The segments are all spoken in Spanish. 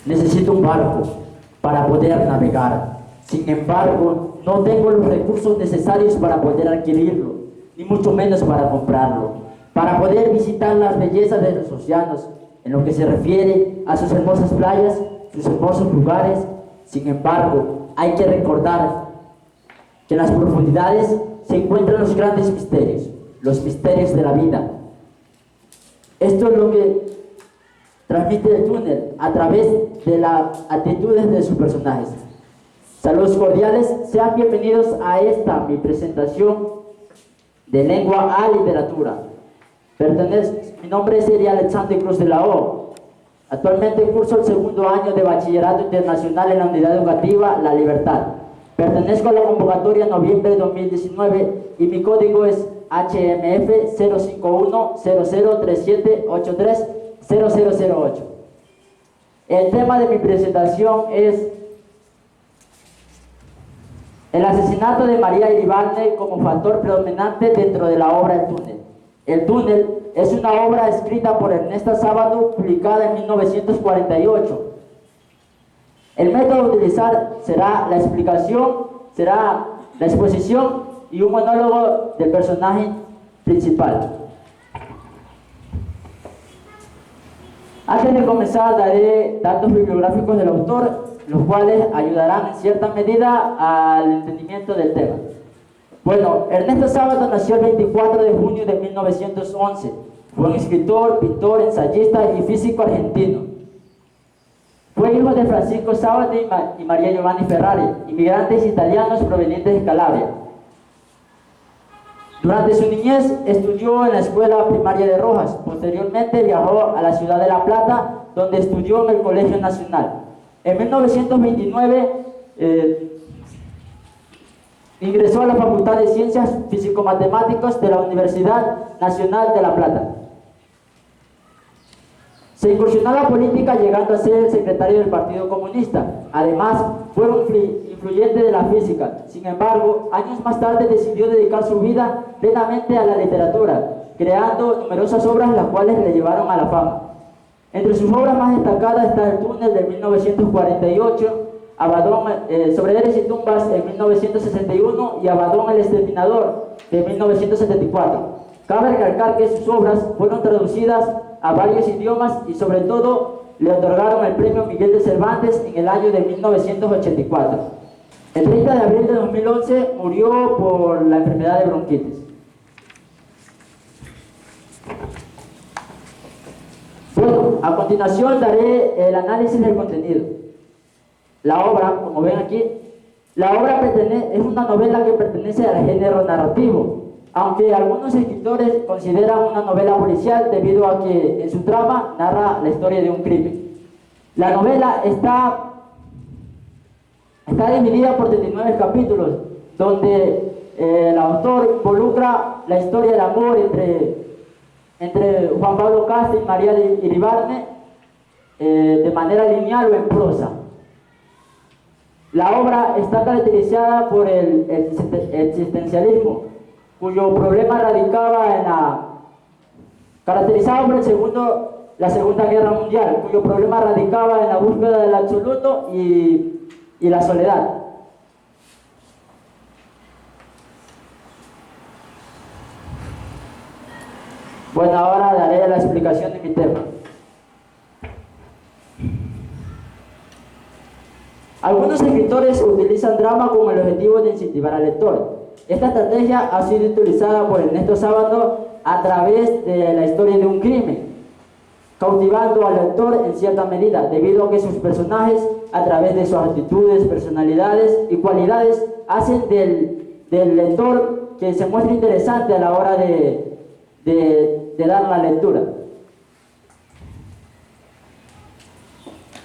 Necesito un barco para poder navegar. Sin embargo, no tengo los recursos necesarios para poder adquirirlo, ni mucho menos para comprarlo, para poder visitar las bellezas de los océanos, en lo que se refiere a sus hermosas playas, sus hermosos lugares. Sin embargo, hay que recordar que en las profundidades se encuentran los grandes misterios, los misterios de la vida. Esto es lo que transmite el túnel a través de las actitudes de sus personajes. Saludos cordiales, sean bienvenidos a esta mi presentación de lengua a literatura. Mi nombre es Eri Alexander Cruz de la O. Actualmente curso el segundo año de Bachillerato Internacional en la Unidad Educativa La Libertad. Pertenezco a la convocatoria noviembre de 2019 y mi código es HMF 051-003783-0008. El tema de mi presentación es el asesinato de María Iribarne como factor predominante dentro de la obra El Túnel. El Túnel es una obra escrita por Ernesta Sábato, publicada en 1948. El método a utilizar será la explicación, será la exposición y un monólogo del personaje principal. Antes de comenzar, daré datos bibliográficos del autor, los cuales ayudarán en cierta medida al entendimiento del tema. Bueno, Ernesto Sábato nació el 24 de junio de 1911. Fue un escritor, pintor, ensayista y físico argentino. Fue hijo de Francisco Sábato y María Giovanni Ferrari, inmigrantes italianos provenientes de Calabria. Durante su niñez estudió en la escuela primaria de Rojas. Posteriormente viajó a la ciudad de La Plata, donde estudió en el Colegio Nacional. En 1929 ingresó a la Facultad de Ciencias Físico-Matemáticas de la Universidad Nacional de La Plata. Se incursionó a la política, llegando a ser el secretario del Partido Comunista. Además, fue un influyente de la física. Sin embargo, años más tarde decidió dedicar su vida plenamente a la literatura, creando numerosas obras las cuales le llevaron a la fama. Entre sus obras más destacadas está El Túnel de 1948, Abadón, Sobrederes y Tumbas en 1961 y Abadón el Exterminador de 1974. Cabe recalcar que sus obras fueron traducidas a varios idiomas y sobre todo le otorgaron el premio Miguel de Cervantes en el año de 1984. El 30 de abril de 2011 murió por la enfermedad de bronquitis. Bueno, a continuación daré el análisis del contenido. La obra, como ven aquí, la obra es una novela que pertenece al género narrativo, aunque algunos escritores consideran una novela policial debido a que en su trama narra la historia de un crimen. La novela está dividida por 39 capítulos, donde el autor involucra la historia del amor entre Juan Pablo Castro y María Iribarne de manera lineal o en prosa. La obra está caracterizada por el existencialismo, cuyo problema caracterizado por la Segunda Guerra Mundial, cuyo problema radicaba en la búsqueda del absoluto y la soledad. Bueno, ahora daré la explicación de mi tema. Algunos escritores utilizan drama con el objetivo de incentivar al lector. Esta estrategia ha sido utilizada por Ernesto Sábato a través de la historia de un crimen, cautivando al lector en cierta medida, debido a que sus personajes, a través de sus actitudes, personalidades y cualidades, hacen del lector que se muestre interesante a la hora de dar la lectura.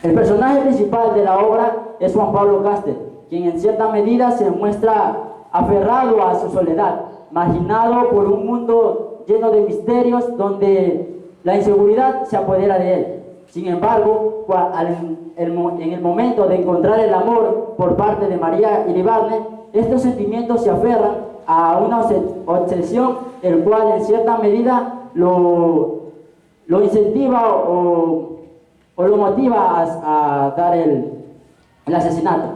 El personaje principal de la obra es Juan Pablo Castell, quien en cierta medida se muestra aferrado a su soledad, marginado por un mundo lleno de misterios donde la inseguridad se apodera de él. Sin embargo, en el momento de encontrar el amor por parte de María Iribarne, estos sentimientos se aferran a una obsesión, el cual en cierta medida lo incentiva o o lo motiva a dar el asesinato.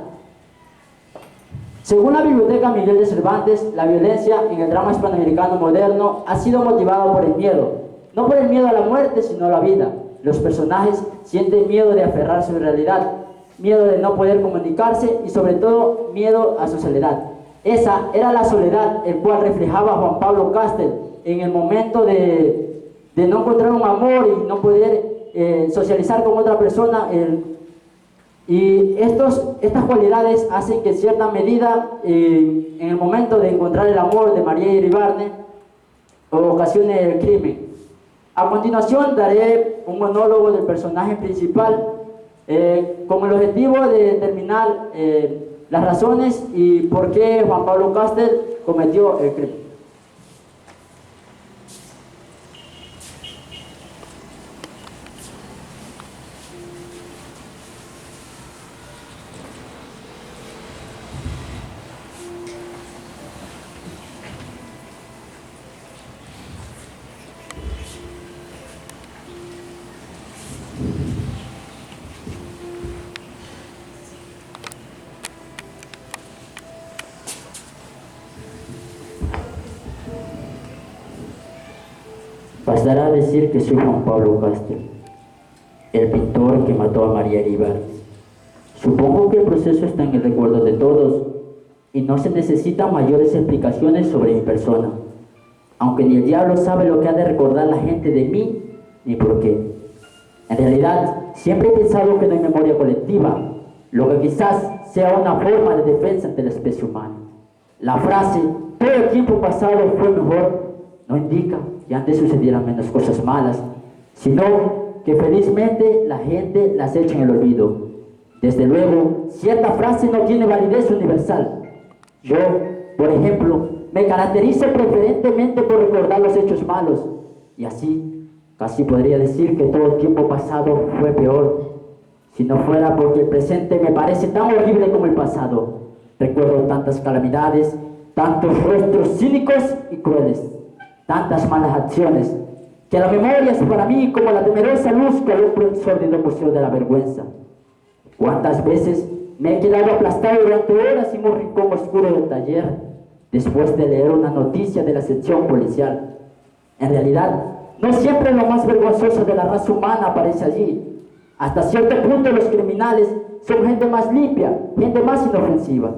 Según la Biblioteca Miguel de Cervantes, la violencia en el drama hispanoamericano moderno ha sido motivada por el miedo. No por el miedo a la muerte, sino a la vida. Los personajes sienten miedo de aferrarse a su realidad, miedo de no poder comunicarse y sobre todo miedo a su soledad. Esa era la soledad el cual reflejaba Juan Pablo Castell en el momento de no encontrar un amor y no poder socializar con otra persona. Y estas cualidades hacen que en cierta medida, en el momento de encontrar el amor de María Iribarne, ocasione el crimen. A continuación daré un monólogo del personaje principal con el objetivo de determinar las razones y por qué Juan Pablo Castell cometió el crimen. Bastará decir que soy Juan Pablo Castell, el pintor que mató a María Iribarne. Supongo que el proceso está en el recuerdo de todos y no se necesitan mayores explicaciones sobre mi persona, aunque ni el diablo sabe lo que ha de recordar la gente de mí ni por qué. En realidad, siempre he pensado que no hay memoria colectiva, lo que quizás sea una forma de defensa ante la especie humana. La frase, todo el tiempo pasado fue mejor, no indica que antes sucedieran menos cosas malas, sino que felizmente la gente las echa en el olvido. Desde luego, cierta frase no tiene validez universal. Yo, por ejemplo, me caracterizo preferentemente por recordar los hechos malos, y así casi podría decir que todo el tiempo pasado fue peor, si no fuera porque el presente me parece tan horrible como el pasado. Recuerdo tantas calamidades, tantos rostros cínicos y crueles, tantas malas acciones, que la memoria es para mí como la temerosa luz que alumbra el sórdido museo de la vergüenza. ¿Cuántas veces me he quedado aplastado durante horas en un rincón oscuro del taller, después de leer una noticia de la sección policial? En realidad, no siempre lo más vergonzoso de la raza humana aparece allí. Hasta cierto punto los criminales son gente más limpia, gente más inofensiva.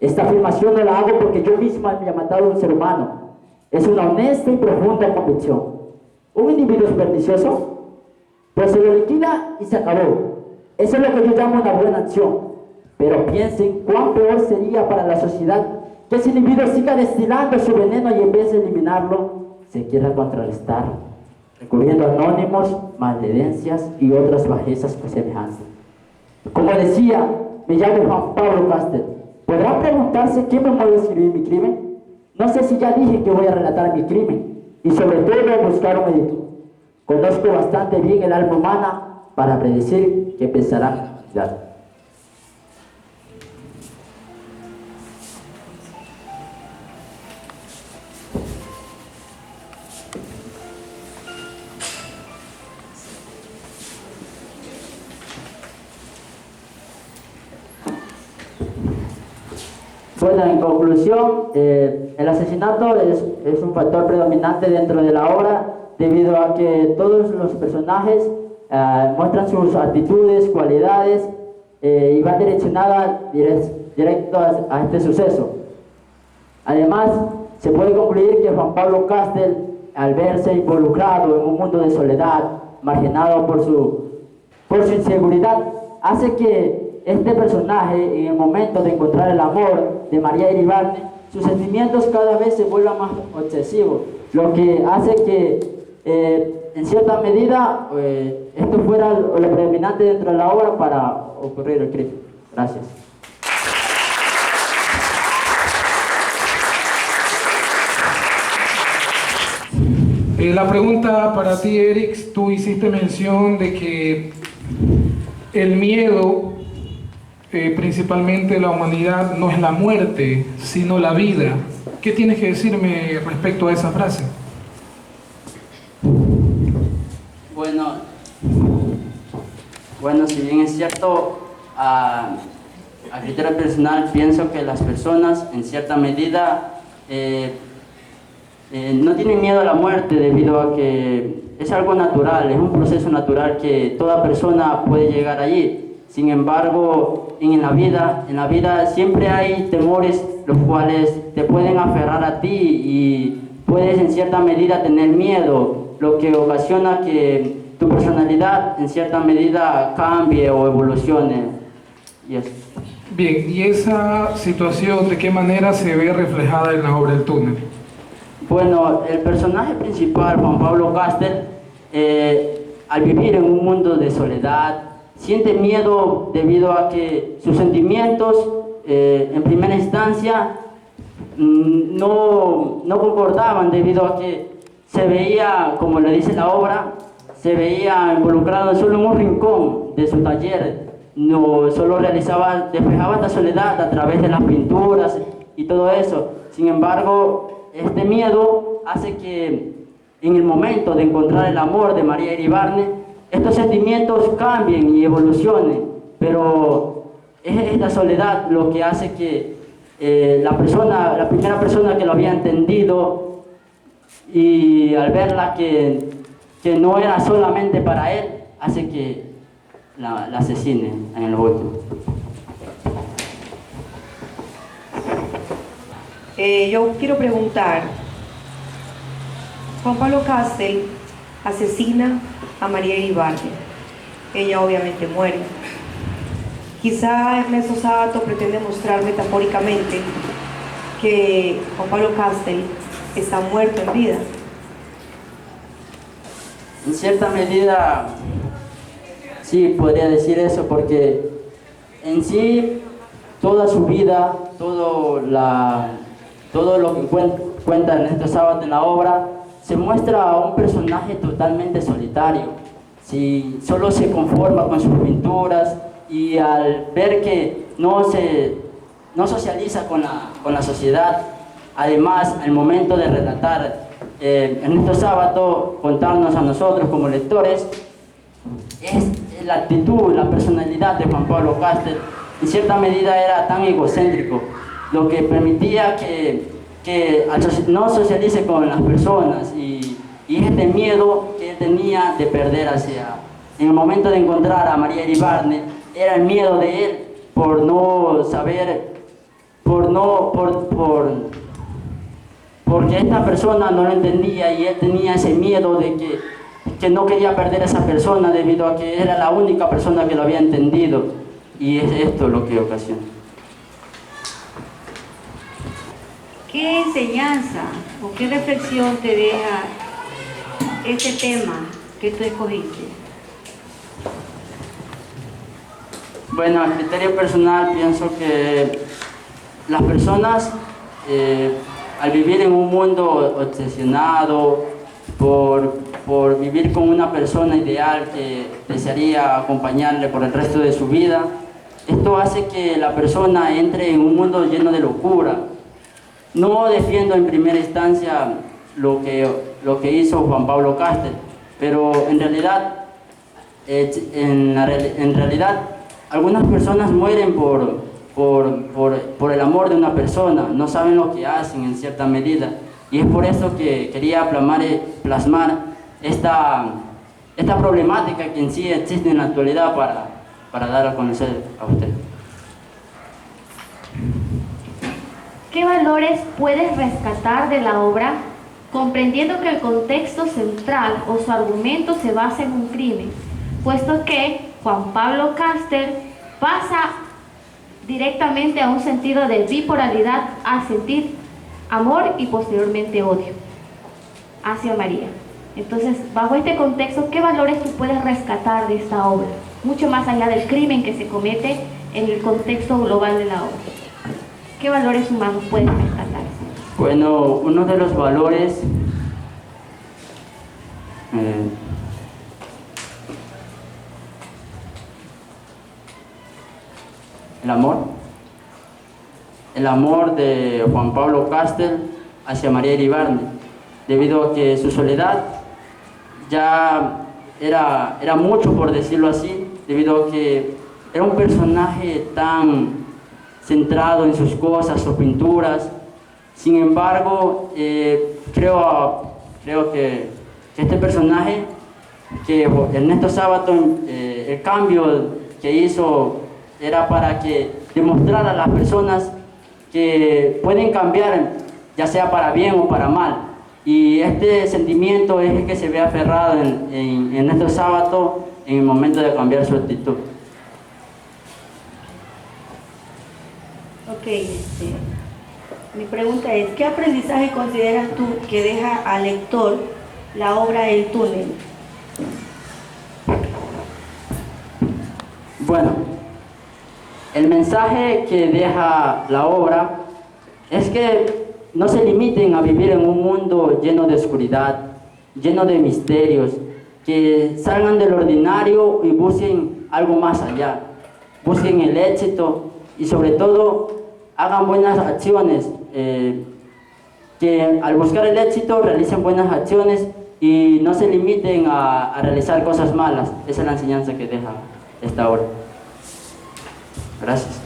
Esta afirmación no la hago porque yo misma me he matado a un ser humano. Es una honesta y profunda convicción. ¿Un individuo es pernicioso? Pues se lo liquida y se acabó. Eso es lo que yo llamo una buena acción. Pero piensen cuán peor sería para la sociedad que ese individuo siga destilando su veneno y en vez de eliminarlo, se quiera contrarrestar, recurriendo a anónimos, maledicencias y otras bajezas semejantes. Como decía, me llamo Juan Pablo Castell. ¿Podrán preguntarse qué me mueve a escribir mi crimen? No sé si ya dije que voy a relatar mi crimen y sobre todo buscar un editor. Conozco bastante bien el alma humana para predecir que pensarán ya. Bueno, en conclusión, el asesinato es un factor predominante dentro de la obra debido a que todos los personajes muestran sus actitudes, cualidades y van direccionadas directo a este suceso. Además, se puede concluir que Juan Pablo Castell, al verse involucrado en un mundo de soledad, marginado por su inseguridad, hace que este personaje, en el momento de encontrar el amor de María Iribarne, sus sentimientos cada vez se vuelvan más obsesivos, lo que hace que en cierta medida esto fuera lo predominante dentro de la obra para ocurrir el crimen. Gracias. La pregunta para ti, Eric, tú hiciste mención de que el miedo, principalmente la humanidad, no es la muerte, sino la vida. ¿Qué tienes que decirme respecto a esa frase? Bueno, Bueno, si bien es cierto, a criterio personal pienso que las personas en cierta medida no tienen miedo a la muerte debido a que es algo natural, es un proceso natural que toda persona puede llegar allí. Sin embargo, en la vida siempre hay temores los cuales te pueden aferrar a ti y puedes en cierta medida tener miedo, lo que ocasiona que tu personalidad en cierta medida cambie o evolucione. Y eso. Bien, ¿y esa situación de qué manera se ve reflejada en la obra El Túnel? Bueno, el personaje principal, Juan Pablo Castel, al vivir en un mundo de soledad, siente miedo debido a que sus sentimientos, en primera instancia, no concordaban debido a que se veía, como le dice la obra, se veía involucrado solo en un rincón de su taller, no solo despejaba esta soledad a través de las pinturas y todo eso. Sin embargo, este miedo hace que en el momento de encontrar el amor de María Iribarne, estos sentimientos cambien y evolucionen, pero es esta soledad lo que hace que la primera persona que lo había entendido y al verla que no era solamente para él, hace que la asesine en el último. Yo quiero preguntar, Juan Pablo Castel asesina a María Iribarne. Ella obviamente muere. Quizá Ernesto Sábato pretende mostrar metafóricamente que Juan Pablo Castel está muerto en vida. En cierta medida, sí, podría decir eso, porque en sí, toda su vida, todo lo que cuenta Ernesto Sábato en la obra, se muestra a un personaje totalmente solitario. Si solo se conforma con sus pinturas y al ver que no socializa con la sociedad, además, al momento de relatar Ernesto Sábato, contarnos a nosotros como lectores, es la actitud, la personalidad de Juan Pablo Castel, en cierta medida era tan egocéntrico, lo que permitía que no socialice con las personas y este miedo que él tenía de perder en el momento de encontrar a María Iribarne, era el miedo de él por no saber, porque esta persona no lo entendía y él tenía ese miedo de que no quería perder a esa persona debido a que era la única persona que lo había entendido, y es esto lo que ocasiona. ¿Qué enseñanza o qué reflexión te deja este tema que tú escogiste? Bueno, a criterio personal pienso que las personas al vivir en un mundo obsesionado por vivir con una persona ideal que desearía acompañarle por el resto de su vida, esto hace que la persona entre en un mundo lleno de locura. No defiendo en primera instancia lo que hizo Juan Pablo Castel, pero en realidad algunas personas mueren por el amor de una persona, no saben lo que hacen en cierta medida, y es por eso que quería plasmar esta problemática que en sí existe en la actualidad para dar a conocer a usted. ¿Qué valores puedes rescatar de la obra, comprendiendo que el contexto central o su argumento se basa en un crimen, puesto que Juan Pablo Castel pasa directamente a un sentido de bipolaridad, a sentir amor y posteriormente odio hacia María? Entonces, bajo este contexto, ¿qué valores tú puedes rescatar de esta obra? Mucho más allá del crimen que se comete en el contexto global de la obra. ¿Qué valores humanos puedes rescatar? Bueno, uno de los valores el amor de Juan Pablo Castel hacia María Iribarne, debido a que su soledad ya era mucho, por decirlo así, debido a que era un personaje tan centrado en sus cosas, sus pinturas. Sin embargo, creo que este personaje, que Ernesto Sábato, el cambio que hizo era para que demostrara a las personas que pueden cambiar, ya sea para bien o para mal. Y este sentimiento es el que se ve aferrado en Ernesto Sábato en el momento de cambiar su actitud. Ok, mi pregunta es, ¿qué aprendizaje consideras tú que deja al lector la obra El túnel? Bueno, el mensaje que deja la obra es que no se limiten a vivir en un mundo lleno de oscuridad, lleno de misterios, que salgan del ordinario y busquen algo más allá, busquen el éxito y sobre todo hagan buenas acciones, que al buscar el éxito realicen buenas acciones y no se limiten a realizar cosas malas. Esa es la enseñanza que deja esta obra. Gracias.